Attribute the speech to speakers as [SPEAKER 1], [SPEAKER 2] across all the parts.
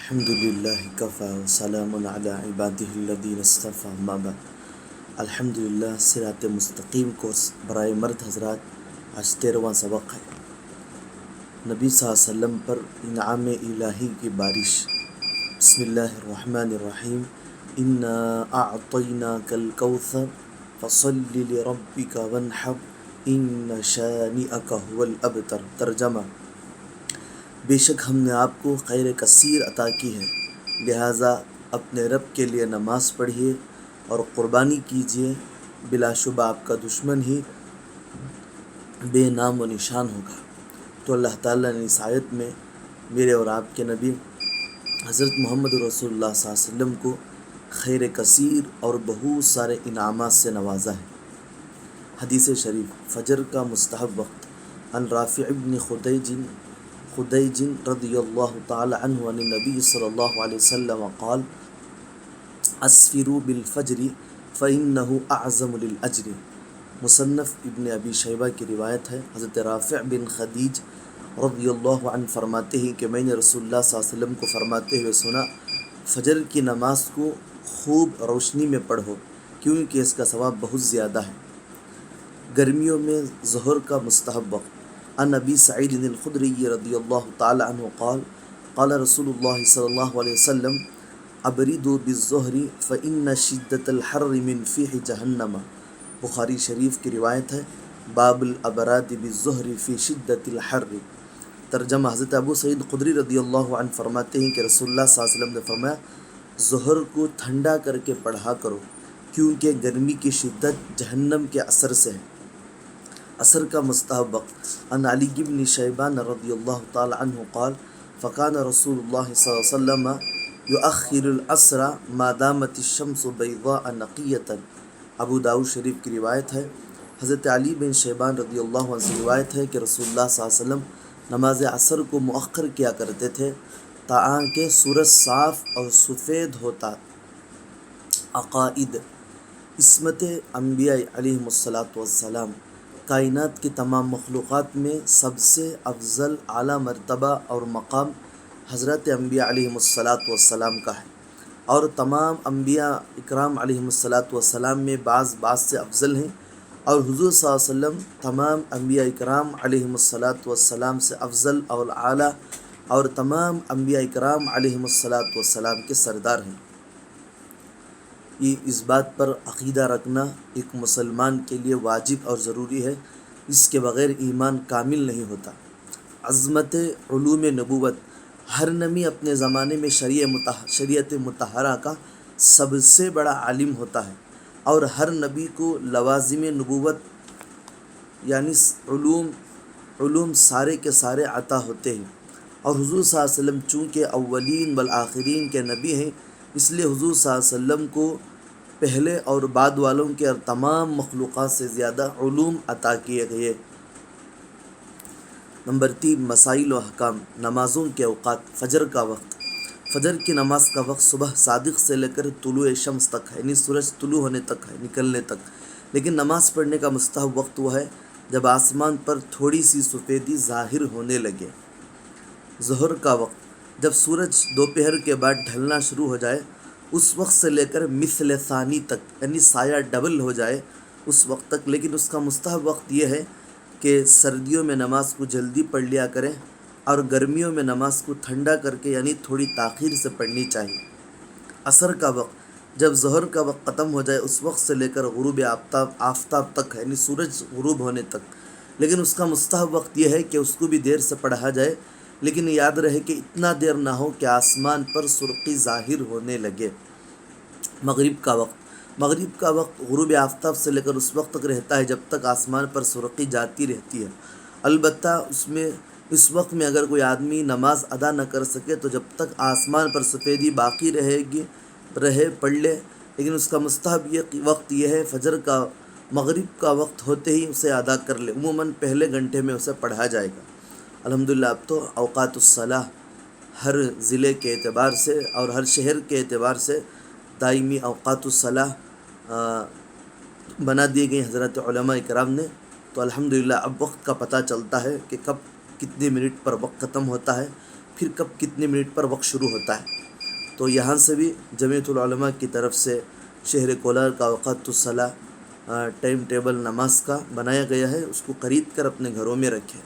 [SPEAKER 1] الحمد للہ کفا وسلام علی عبادہ الذین اصطفیٰ اما بعد۔ الحمد للہ صراط مستقیم کورس برائے مرد حضرات آج 13واں سبق ہے۔ نبی صلی اللہ علیہ وسلم پر انعام الہی کی بارش۔ بسم اللہ الرحمن الرحیم۔ انا اعطیناک الکوثر فصل لربک وانحر ان شانئک هو الابتر۔ ترجمہ: بے شک ہم نے آپ کو خیر کثیر عطا کی ہے، لہٰذا اپنے رب کے لیے نماز پڑھیے اور قربانی کیجیے، بلا شبہ آپ کا دشمن ہی بے نام و نشان ہوگا۔ تو اللہ تعالیٰ نے اس آیت میں میرے اور آپ کے نبی حضرت محمد رسول اللہ صلی اللہ علیہ وسلم کو خیر کثیر اور بہت سارے انعامات سے نوازا ہے۔ حدیث شریف: فجر کا مستحب وقت۔ عن رافع بن خدیج رضی اللہ تعالی عنہ عن النبی صلی اللہ علیہ وسلم قال: اسفروا بالفجر فإنه اعظم للأجر۔ مصنف ابن ابی شیبہ کی روایت ہے۔ حضرت رافع بن خدیج رضی اللہ عنہ فرماتے ہیں کہ میں نے رسول اللہ صلی اللہ علیہ وسلم کو فرماتے ہوئے سنا: فجر کی نماز کو خوب روشنی میں پڑھو کیونکہ اس کا ثواب بہت زیادہ ہے۔ گرمیوں میں ظہر کا مستحب وقت۔ عن ابی سعید الخدری رضی اللہ تعالی عنہ قال: قال رسول اللہ صلی اللہ علیہ وسلم: ابردوا بالظہر فإن شدۃ الحر من فیح جہنم۔ بخاری شریف کی روایت ہے۔ باب الابراد بالظہر فی شدۃ الحر۔ ترجمہ: حضرت ابو سعید خدری رضی اللہ عنہ فرماتے ہیں کہ رسول اللہ صلی اللہ علیہ وسلم نے فرمایا: ظہر کو ٹھنڈا کر کے پڑھا کرو کیونکہ گرمی کی شدت جہنم کے اثر سے ہے۔ عصر کا مستحب وقت۔ عن علی بن شیبان رضی اللہ تعالی عنہ قال: فکان رسول اللہ صلی اللہ علیہ وسلم یؤخر العصر ما دامت الشمس بیضاء نقیۃ۔ ابو داؤد شریف کی روایت ہے۔ حضرت علی بن شیبان رضی اللہ عنہ سے روایت ہے کہ رسول اللہ صلی اللہ علیہ وسلم نماز عصر کو مؤخر کیا کرتے تھے تاکہ سورج صاف اور سفید ہوتا۔ عقائد: عصمت انبیاء علیہم السلام۔ کائنات کی تمام مخلوقات میں سب سے افضل اعلیٰ مرتبہ اور مقام حضرت انبیاء علیہم السلام کا ہے، اور تمام انبیاء اکرام علیہم السلام میں بعض سے افضل ہیں، اور حضور صلی اللہ علیہ وسلم تمام انبیاء اکرام علیہم السلام سے افضل اور اعلیٰ اور تمام انبیاء اکرام علیہم السلام کے سردار ہیں۔ اس بات پر عقیدہ رکھنا ایک مسلمان کے لیے واجب اور ضروری ہے، اس کے بغیر ایمان کامل نہیں ہوتا۔ عظمت علوم نبوت: ہر نبی اپنے زمانے میں شریعت مطہرہ کا سب سے بڑا عالم ہوتا ہے، اور ہر نبی کو لوازم نبوت یعنی علوم سارے کے سارے عطا ہوتے ہیں، اور حضور صلی اللہ علیہ وسلم چونکہ اولین والآخرین کے نبی ہیں، اس لیے حضور صلی اللہ علیہ وسلم کو پہلے اور بعد والوں کے اور تمام مخلوقات سے زیادہ علوم عطا کیے گئے۔ نمبر 3، مسائل و احکام۔ نمازوں کے اوقات۔ فجر کا وقت۔ فجر کی نماز کا وقت صبح صادق سے لے کر طلوع شمس تک ہے، یعنی سورج طلوع ہونے تک ہے، نکلنے تک۔ لیکن نماز پڑھنے کا مستحب وقت وہ ہے جب آسمان پر تھوڑی سی سفیدی ظاہر ہونے لگے۔ ظہر کا وقت۔ جب سورج دوپہر کے بعد ڈھلنا شروع ہو جائے، اس وقت سے لے کر مثل ثانی تک، یعنی سایہ ڈبل ہو جائے اس وقت تک۔ لیکن اس کا مستحب وقت یہ ہے کہ سردیوں میں نماز کو جلدی پڑھ لیا کریں، اور گرمیوں میں نماز کو ٹھنڈا کر کے یعنی تھوڑی تاخیر سے پڑھنی چاہیے۔ عصر کا وقت۔ جب ظہر کا وقت ختم ہو جائے اس وقت سے لے کر غروب آفتاب تک، یعنی سورج غروب ہونے تک۔ لیکن اس کا مستحب وقت یہ ہے کہ اس کو بھی دیر سے پڑھا جائے، لیکن یاد رہے کہ اتنا دیر نہ ہو کہ آسمان پر سرخی ظاہر ہونے لگے۔ مغرب کا وقت۔ مغرب کا وقت غروب آفتاب سے لے کر اس وقت تک رہتا ہے جب تک آسمان پر سرخی جاتی رہتی ہے۔ البتہ اس وقت میں اگر کوئی آدمی نماز ادا نہ کر سکے تو جب تک آسمان پر سفیدی باقی رہے پڑھ لے، لیکن اس کا مستحب وقت یہ ہے فجر کا مغرب کا وقت ہوتے ہی اسے ادا کر لے، عموماً پہلے گھنٹے میں اسے پڑھا جائے گا۔ الحمدللہ اب تو اوقات الصلاح ہر ضلع کے اعتبار سے اور ہر شہر کے اعتبار سے دائمی اوقات الصلاح بنا دیے گئے حضرت علماء کرام نے، تو الحمدللہ اب وقت کا پتہ چلتا ہے کہ کب کتنے منٹ پر وقت ختم ہوتا ہے۔ پھر کب کتنے منٹ پر وقت شروع ہوتا ہے. تو یہاں سے بھی جمعیت العلماء کی طرف سے شہر کولار کا اوقات الصلاۃ ٹائم ٹیبل نماز کا بنایا گیا ہے، اس کو خرید کر اپنے گھروں میں رکھیں.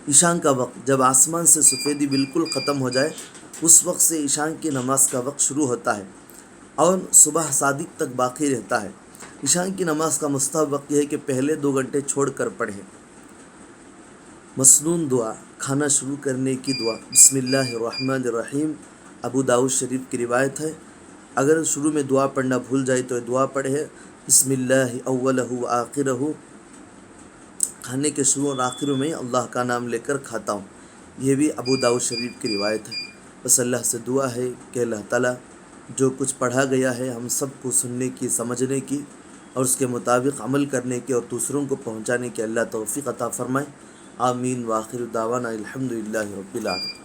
[SPEAKER 1] عشاء کا وقت جب آسمان سے سفیدی بالکل ختم ہو جائے اس وقت سے عشاء کی نماز کا وقت شروع ہوتا ہے اور صبح صادق تک باقی رہتا ہے. عشاء کی نماز کا مستحب وقت یہ ہے کہ پہلے 2 گھنٹے چھوڑ کر پڑھیں. مسنون دعا، کھانا شروع کرنے کی دعا. بسم اللہ الرحمن الرحیم ابو داؤد شریف کی روایت ہے. اگر شروع میں دعا پڑھنا بھول جائے تو دعا پڑھے بسم اللہ اولہ و آخرہ، کھانے کے شروع اور آخر میں اللہ کا نام لے کر کھاتا ہوں. یہ بھی ابو داؤد شریف کی روایت ہے. بس اللہ سے دعا ہے کہ اللہ تعالیٰ جو کچھ پڑھا گیا ہے ہم سب کو سننے کی، سمجھنے کی اور اس کے مطابق عمل کرنے کی اور دوسروں کو پہنچانے کی اللہ توفیق عطا فرمائے. آمین. وآخر دعوانا الحمدللہ رب العالمین.